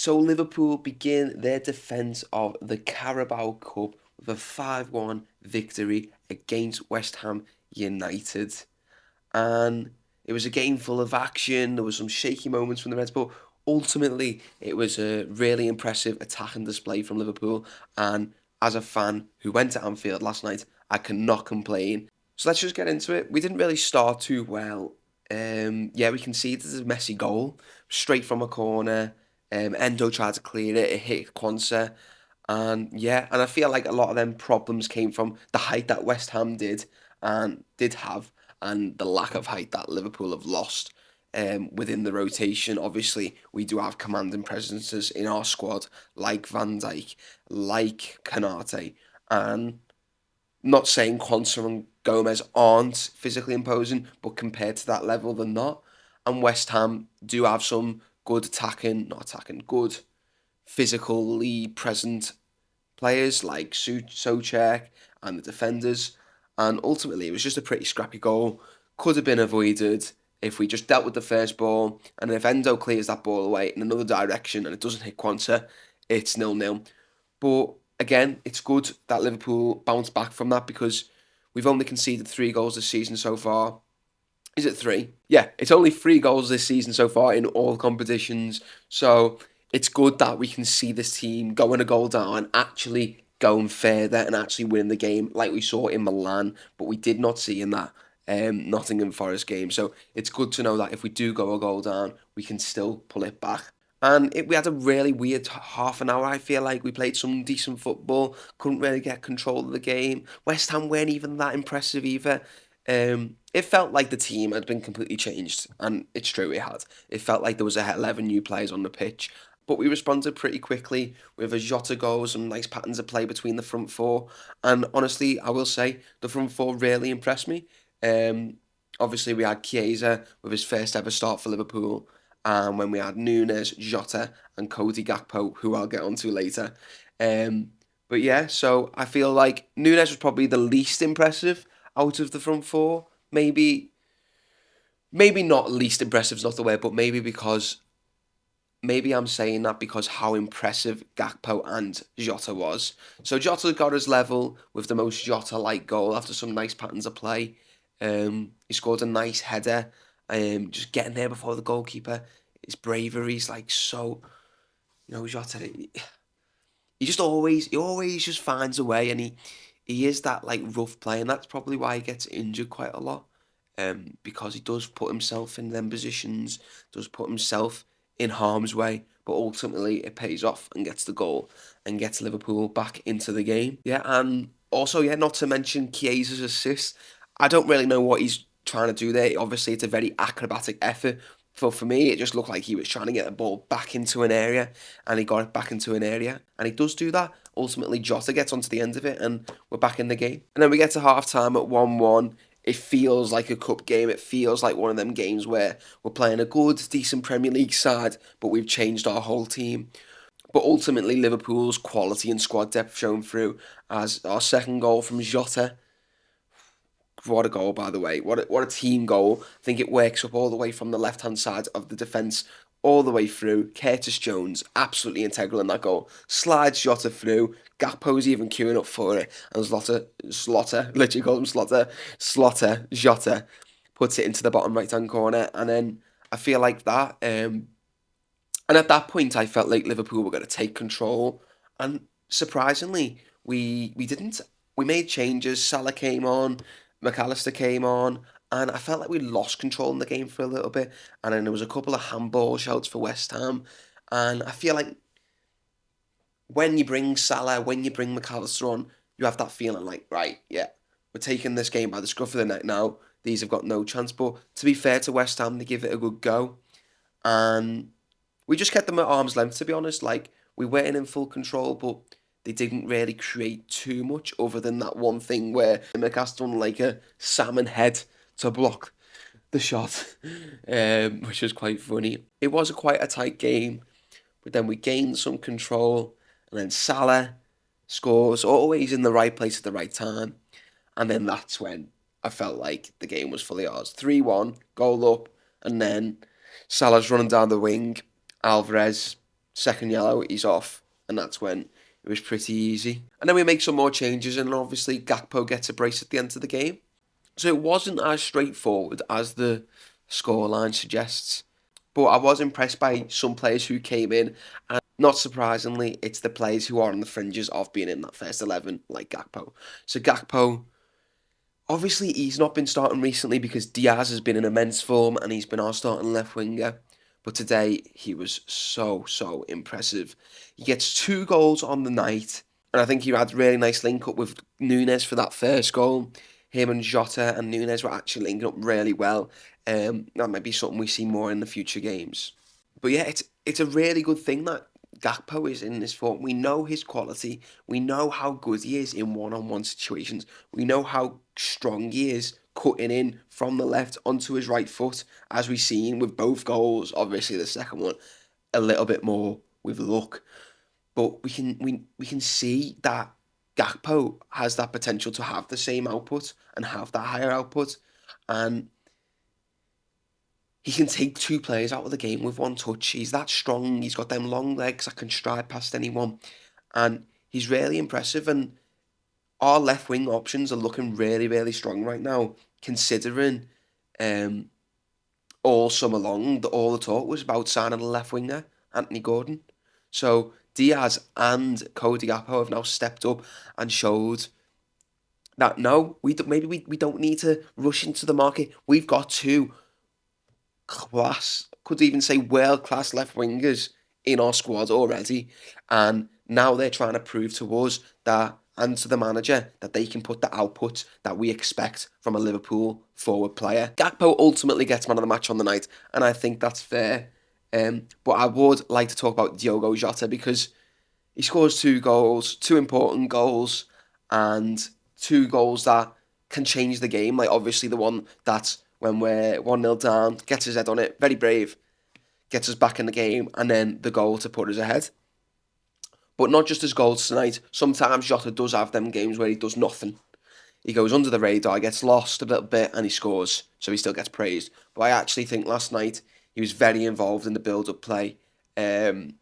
So Liverpool begin their defence of the Carabao Cup with a 5-1 victory against West Ham United. And it was a game full of action. There was some shaky moments from the Reds, but ultimately it was a really impressive attacking display from Liverpool. And as a fan who went to Anfield last night, I cannot complain. So let's just get into it. We didn't really start too well. Yeah, we conceded a messy goal straight from a corner. Endo tried to clear it. It hit Quansah. And yeah, and I feel like a lot of them problems came from the height that West Ham did have, and the lack of height that Liverpool have lost within the rotation. Obviously, we do have commanding presences in our squad, like Van Dijk, like Kanate, and not saying Quansah and Gomez aren't physically imposing, but compared to that level, they're not. And West Ham do have some good good physically present players like Soucek and the defenders. And ultimately, it was just a pretty scrappy goal. Could have been avoided if we just dealt with the first ball. And if Endo clears that ball away in another direction and it doesn't hit Quansah, it's 0-0. But again, it's good that Liverpool bounced back from that because we've only conceded 3 goals this season so far. Is it 3? Yeah, it's only 3 goals this season so far in all competitions. So it's good that we can see this team going a goal down and actually going further and actually winning the game like we saw in Milan, but we did not see in that Nottingham Forest game. So it's good to know that if we do go a goal down, we can still pull it back. And we had a really weird half an hour. I feel like we played some decent football, couldn't really get control of the game. West Ham weren't even that impressive either. It felt like the team had been completely changed, and it's true, it had. It felt like there was 11 new players on the pitch, but we responded pretty quickly with a Jota goal, some nice patterns of play between the front four, and honestly, I will say the front four really impressed me. Um, Obviously, we had Chiesa with his first ever start for Liverpool, and when we had Nunes, Jota, and Cody Gakpo, who I'll get onto later. But yeah, so I feel like Nunes was probably the least impressive out of the front four. Maybe not least impressive is not the word, but maybe I'm saying that because how impressive Gakpo and Jota was. So Jota got his level with the most Jota-like goal after some nice patterns of play. He scored a nice header, just getting there before the goalkeeper. His bravery is like so, Jota. He always just finds a way, and he is that like rough play, and that's probably why he gets injured quite a lot. Because he does put himself in them positions, does put himself in harm's way, but ultimately it pays off and gets the goal and gets Liverpool back into the game. Yeah, and also, yeah, not to mention Chiesa's assist. I don't really know what he's trying to do there. Obviously, it's a very acrobatic effort. For me, it just looked like he was trying to get the ball back into an area, and he got it back into an area, and he does do that. Ultimately, Jota gets onto the end of it, and we're back in the game. And then we get to half time at 1-1. It feels like a cup game. It feels like one of them games where we're playing a good, decent Premier League side, but we've changed our whole team. But ultimately, Liverpool's quality and squad depth shown through as our second goal from Jota. What a goal, by the way. What a team goal. I think it works up all the way from the left-hand side of the defence, all the way through. Curtis Jones, absolutely integral in that goal. Slides Jota through. Gakpo's even queuing up for it. And Slaughter, literally call him Slaughter, Jota, puts it into the bottom right-hand corner. And then I feel like that. And at that point, I felt like Liverpool were going to take control. And surprisingly, we didn't. We made changes. Salah came on, McAllister came on, and I felt like we lost control in the game for a little bit. And then there was a couple of handball shouts for West Ham. And I feel like when you bring Salah, when you bring McAllister on, you have that feeling like, right, yeah, we're taking this game by the scruff of the neck now. These have got no chance. But to be fair to West Ham, they give it a good go. And we just kept them at arm's length, to be honest. Like, we weren't in full control, but they didn't really create too much other than that one thing where McAllister done like a salmon head to block the shot, which was quite funny. It was quite a tight game, but then we gained some control, and then Salah scores, always in the right place at the right time, and then that's when I felt like the game was fully ours. 3-1, goal up, and then Salah's running down the wing. Alvarez second yellow, he's off, and that's when it was pretty easy. And then we make some more changes, and obviously Gakpo gets a brace at the end of the game. So it wasn't as straightforward as the scoreline suggests. But I was impressed by some players who came in, and not surprisingly, it's the players who are on the fringes of being in that first 11, like Gakpo. So Gakpo, obviously, he's not been starting recently because Diaz has been in immense form and he's been our starting left winger. But today, he was so impressive. He gets 2 goals on the night, and I think he had a really nice link up with Nunes for that first goal. Him and Jota and Nunes were actually linking up really well. That might be something we see more in the future games. But yeah, it's a really good thing that Gakpo is in this form. We know his quality. We know how good he is in one-on-one situations. We know how strong he is cutting in from the left onto his right foot, as we've seen with both goals. Obviously, the second one a little bit more with luck, but we can see that Gakpo has that potential to have the same output and have that higher output, and he can take 2 players out of the game with one touch. He's that strong. He's got them long legs that can stride past anyone. And he's really impressive. And our left wing options are looking really strong right now, considering um, all summer long, all the talk was about signing a left winger, Anthony Gordon. So Diaz and Cody Gakpo have now stepped up and showed that no, we don't need to rush into the market. We've got 2 class, could even say world class left wingers in our squad already, and now they're trying to prove to us that and to the manager that they can put the output that we expect from a Liverpool forward player. Gakpo ultimately gets man of the match on the night, and I think that's fair. But I would like to talk about Diogo Jota because he scores 2 goals, 2 important goals, and 2 goals that can change the game. Like obviously the one that's when we're 1-0 down, gets his head on it, very brave, gets us back in the game, and then the goal to put us ahead. But not just his goals tonight. Sometimes Jota does have them games where he does nothing. He goes under the radar, gets lost a little bit, and he scores, so he still gets praised. But I actually think last night he was very involved in the build-up play. He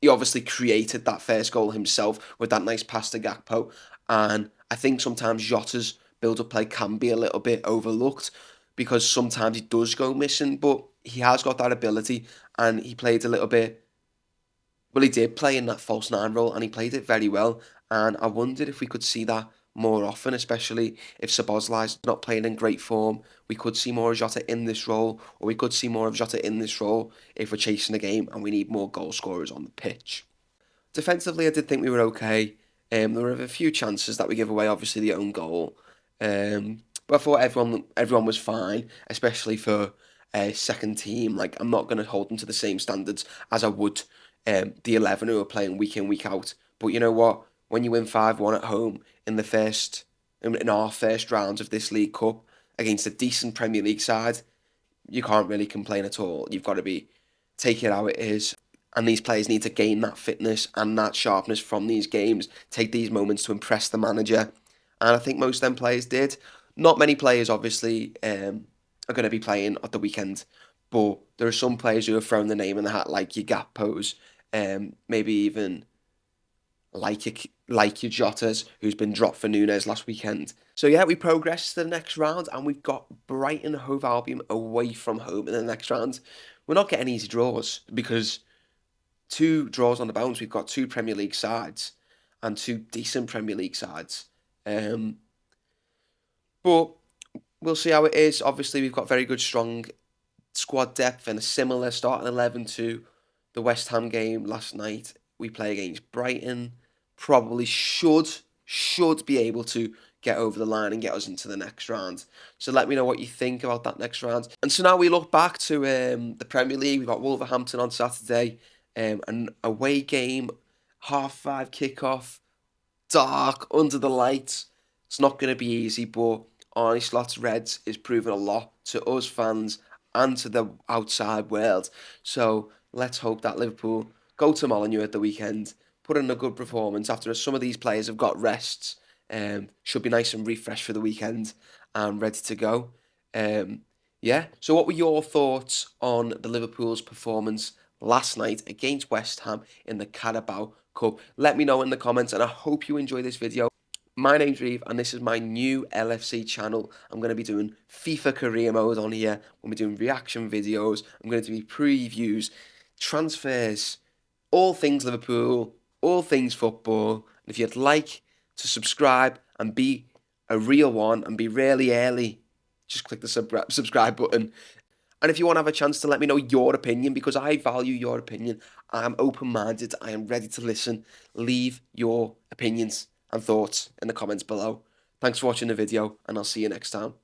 obviously created that first goal himself with that nice pass to Gakpo. And I think sometimes Jota's build-up play can be a little bit overlooked because sometimes he does go missing, but he has got that ability and he played a little bit. Well, he did play in that false nine role and he played it very well. And I wondered if we could see that more often, especially if Szoboszlai's not playing in great form. We could see more of Jota in this role, or we could see more of Jota in this role if we're chasing the game and we need more goal scorers on the pitch. Defensively, I did think we were okay. There were a few chances that we give away, obviously the own goal. But I thought everyone was fine, especially for a second team. Like I'm not going to hold them to the same standards as I would the 11 who are playing week in week out. But you know what? When you win 5-1 at home in our first round of this League Cup against a decent Premier League side, you can't really complain at all. You've got to take it how it is. And these players need to gain that fitness and that sharpness from these games, take these moments to impress the manager. And I think most of them players did. Not many players, obviously, are going to be playing at the weekend, but there are some players who have thrown the name in the hat, like your Gappos, maybe even like your Jotas, who's been dropped for Nunes last weekend. So yeah, we progressed to the next round, and we've got Brighton Hove Albion away from home in the next round. We're not getting easy draws because 2 draws on the bounce. We've got 2 Premier League sides and 2 decent Premier League sides. But we'll see how it is. Obviously, we've got very good, strong squad depth and a similar starting 11 to the West Ham game last night. We play against Brighton. Probably should be able to get over the line and get us into the next round. So let me know what you think about that next round. And so now we look back to the Premier League. We've got Wolverhampton on Saturday, an away game, 5:30 kickoff, dark, under the lights. It's not going to be easy, but Arne Slot's Reds is proving a lot to us fans and to the outside world. So let's hope that Liverpool go to Molineux at the weekend, put in a good performance after some of these players have got rests. Should be nice and refreshed for the weekend and ready to go. Yeah. So what were your thoughts on the Liverpool's performance last night against West Ham in the Carabao Cup. Let me know in the comments, and I hope you enjoy this video. My name's Reeve, and this is my new LFC channel. I'm going to be doing FIFA career mode on here. I'm going to be doing reaction videos. I'm going to be previews, transfers, all things Liverpool, all things football. And if you'd like to subscribe and be a real one and be really early, just click the subscribe button. And if you want to have a chance to let me know your opinion, because I value your opinion, I'm open-minded, I am ready to listen. Leave your opinions and thoughts in the comments below. Thanks for watching the video, and I'll see you next time.